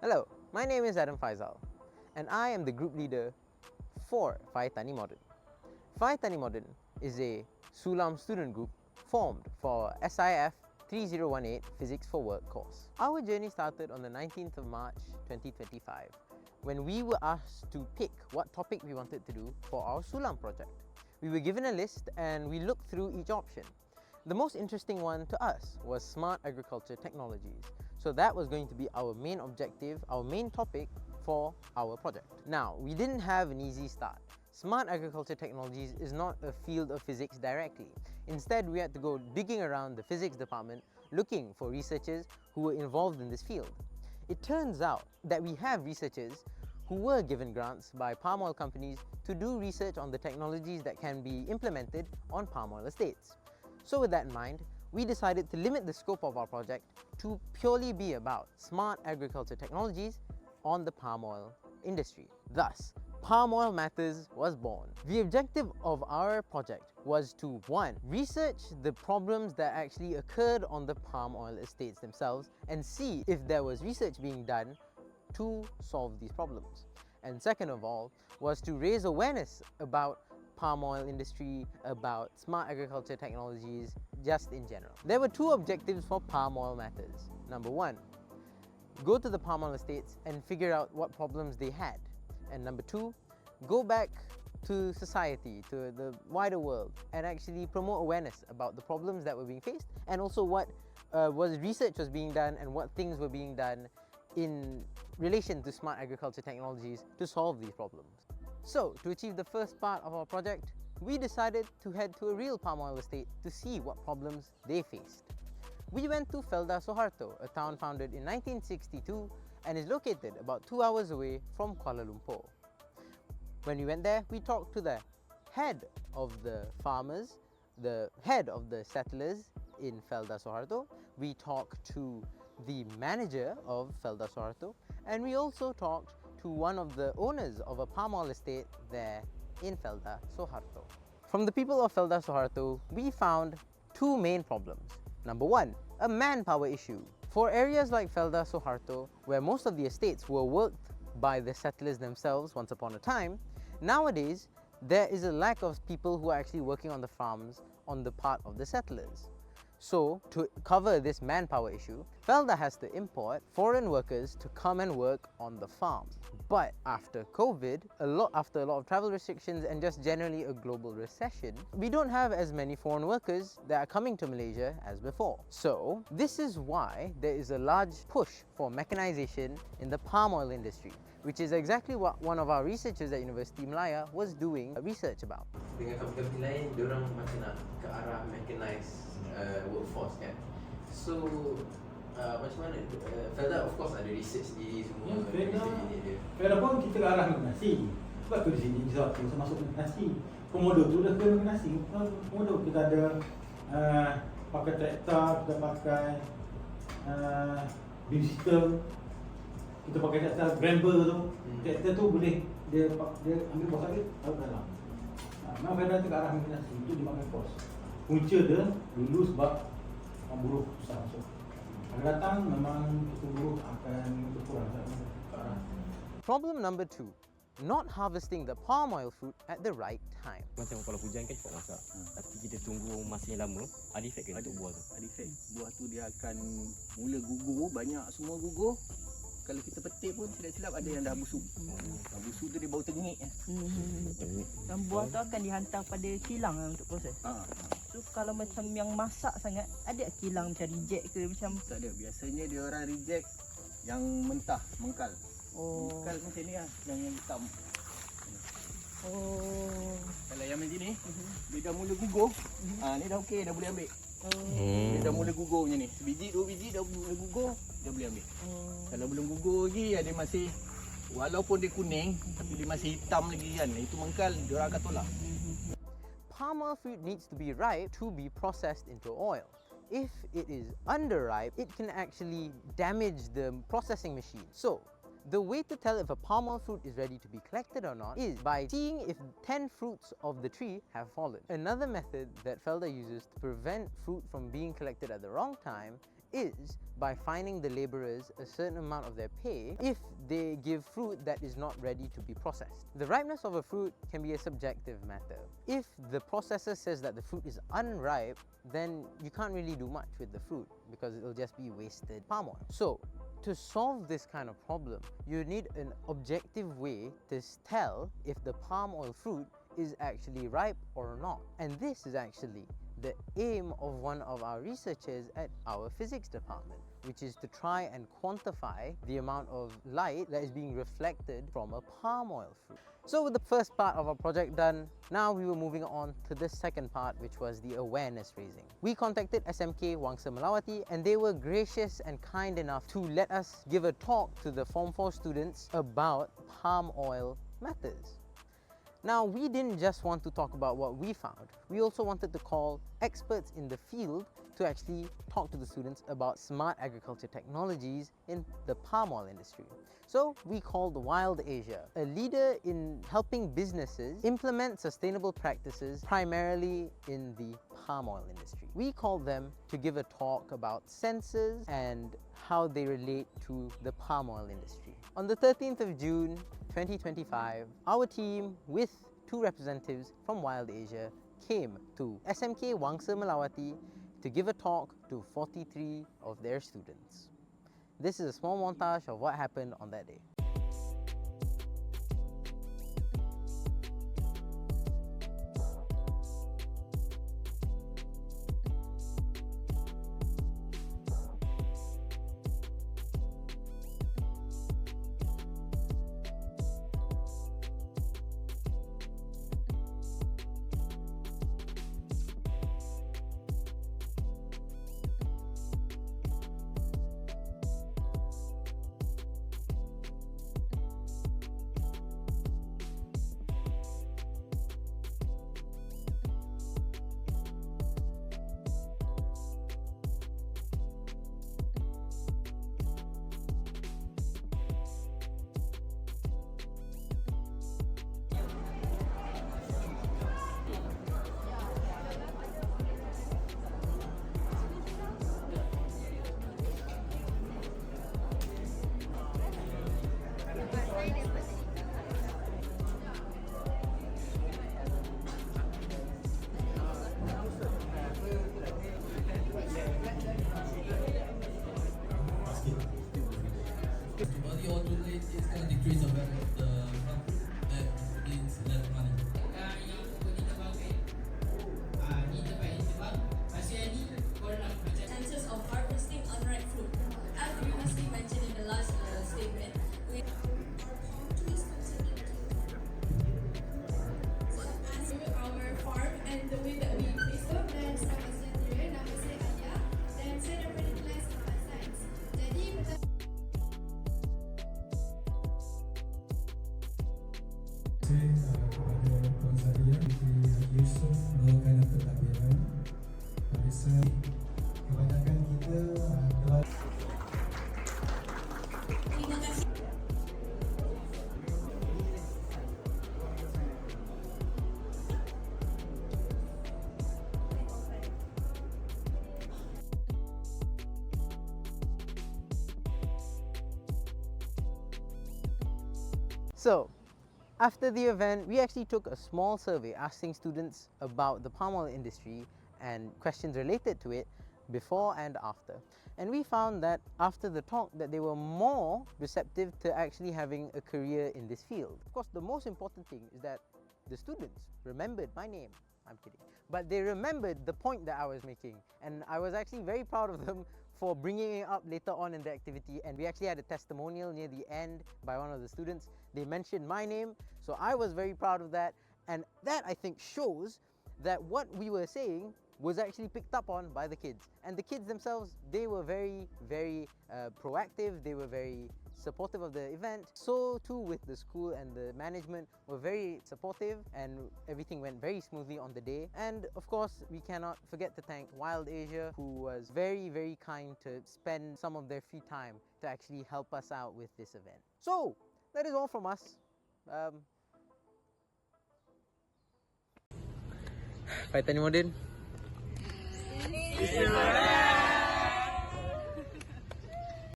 Hello, my name is Adam Faisal and I am the group leader for Phytani Moden. Phytani Moden is a Sulam student group formed for SIF 3018 Physics for Work course. Our journey started on the 19th of March 2025 when we were asked to pick what topic we wanted to do for our Sulam project. We were given a list and we looked through each option. The most interesting one to us was smart agriculture technologies. So that was going to be our main objective, our main topic for our project. Now, we didn't have an easy start. Smart agriculture technologies is not a field of physics directly. Instead, we had to go digging around the physics department looking for researchers who were involved in this field. It turns out that we have researchers who were given grants by palm oil companies to do research on the technologies that can be implemented on palm oil estates. So with that in mind, we decided to limit the scope of our project to purely be about smart agriculture technologies on the palm oil industry. Thus, Palm Oil Matters was born. The objective of our project was to 1. Research the problems that actually occurred on the palm oil estates themselves and see if there was research being done to solve these problems. And second of all, was to raise awareness about palm oil industry, about smart agriculture technologies, just in general. There were 2 objectives for Palm Oil Matters. Number 1, go to the palm oil estates and figure out what problems they had. And number 2, go back to society, to the wider world, and actually promote awareness about the problems that were being faced and also what research was being done and what things were being done in relation to smart agriculture technologies to solve these problems. So, to achieve the first part of our project, we decided to head to a real palm oil estate to see what problems they faced. We went to Felda Soeharto, a town founded in 1962 and is located about 2 hours away from Kuala Lumpur. When we went there, we talked to the head of the farmers, the head of the settlers in Felda Soeharto. We talked to the manager of Felda Soeharto, and we also talked to one of the owners of a palm oil estate there in Felda Soeharto. From the people of Felda Soeharto, we found 2 main problems. Number 1, a manpower issue. For areas like Felda Soeharto, where most of the estates were worked by the settlers themselves once upon a time, nowadays there is a lack of people who are actually working on the farms on the part of the settlers. So, to cover this manpower issue, Felda has to import foreign workers to come and work on the farm. But after COVID, after a lot of travel restrictions and just generally a global recession, we don't have as many foreign workers that are coming to Malaysia as before. So, this is why there is a large push for mechanization in the palm oil industry, which is exactly what one of our researchers at University Malaya was doing research about. Dengan company lain, diorang macam nak ke arah mechanized workforce kan. So macam mana Felda of course ada research sendiri semua. Felda pun kita ke arah mechanizing. Sebab tu di sini kita masuk mechanizing. Komodo tu dah ke mechanizing. Komodo kita ada pakai traktor, kita pakai beam system, kita pakai traktor Brember tu. Traktor tu boleh dia ambil bawah sakit taruh dalam. Memang Felda tu ke arah mechanizing tu dimakan kos. Punca dia dulu sebab buruh susah masuk. Akan datang memang kita buruh akan berkurang ke arah. Problem number 2, not harvesting the palm oil fruit at the right time. Macam kalau hujan kan cepat masak. Tapi kita tunggu masa yang lama, ada efek ke untuk buah tu? Ada efek. Buah tu dia akan mula gugur, banyak semua gugur. Kalau kita petik pun silap-silap ada yang dah busuk. Busuk tu dia bau tengik. Dan buah tu akan dihantar pada kilang untuk proses. So kalau macam yang masak sangat, ada kilang macam reject ke macam? Tak ada. Biasanya dia orang reject yang mentah, mengkal. Mengkal macam ni lah, yang hitam. Kalau yang macam ni, dia dah mula gugur. Ni dah okey, dah boleh ambil. Dia dah mula gugur macam ni. Sebiji, 2 biji dah mula gugur, dah boleh ambil. Kalau belum gugur lagi, dia masih, walaupun dia kuning, tapi dia masih hitam lagi kan. Itu mengkal, dia orang akan tolak. Palm oil fruit needs to be ripe to be processed into oil. If it is underripe, it can actually damage the processing machine. So, the way to tell if a palm oil fruit is ready to be collected or not is by seeing if 10 fruits of the tree have fallen. Another method that Felda uses to prevent fruit from being collected at the wrong time is by fining the labourers a certain amount of their pay if they give fruit that is not ready to be processed. The ripeness of a fruit can be a subjective matter. If the processor says that the fruit is unripe, then you can't really do much with the fruit because it'll just be wasted palm oil. So, to solve this kind of problem, you need an objective way to tell if the palm oil fruit is actually ripe or not. And this is actually the aim of one of our researchers at our physics department, which is to try and quantify the amount of light that is being reflected from a palm oil fruit. So with the first part of our project done, now we were moving on to the second part, which was the awareness raising. We contacted SMK Wangsa Melawati and they were gracious and kind enough to let us give a talk to the Form 4 students about palm oil matters. Now, we didn't just want to talk about what we found. We also wanted to call experts in the field to actually talk to the students about smart agriculture technologies in the palm oil industry. So we called Wild Asia, a leader in helping businesses implement sustainable practices primarily in the palm oil industry. We called them to give a talk about sensors and how they relate to the palm oil industry. On the 13th of June 2025, our team with 2 representatives from Wild Asia came to SMK Wangsa Melawati to give a talk to 43 of their students. This is a small montage of what happened on that day. Body odor rate is going to decrease the value of the crop that means less money. Yang kita pakai ni tempat ini sebab pasal ni korang nak macam chances of harvesting unripe fruit. As previously mentioned in the last statement, we our farm and the way that we place them. Dan sama sendiri nama saya Alia dan saya daripada kelas Sains. Jadi kepada Puan Zaria, Putri Haji Yusof melakukan pentadbiran. Bisa kebanyakan kita telah terima kasih. So, after the event, we actually took a small survey asking students about the palm oil industry and questions related to it before and after. And we found that after the talk that they were more receptive to actually having a career in this field. Of course, the most important thing is that the students remembered my name. I'm kidding. But they remembered the point that I was making. And I was actually very proud of them for bringing it up later on in the activity. And we actually had a testimonial near the end by one of the students. They mentioned my name, so I was very proud of that. And that, I think, shows that what we were saying was actually picked up on by the kids. And the kids themselves, they were very, very proactive. They were very supportive of the event. So too with the school, and the management were very supportive, and everything went very smoothly on the day. And of course, we cannot forget to thank Wild Asia, who was very, very kind to spend some of their free time to actually help us out with this event. So that is all from us. Phytani Moden.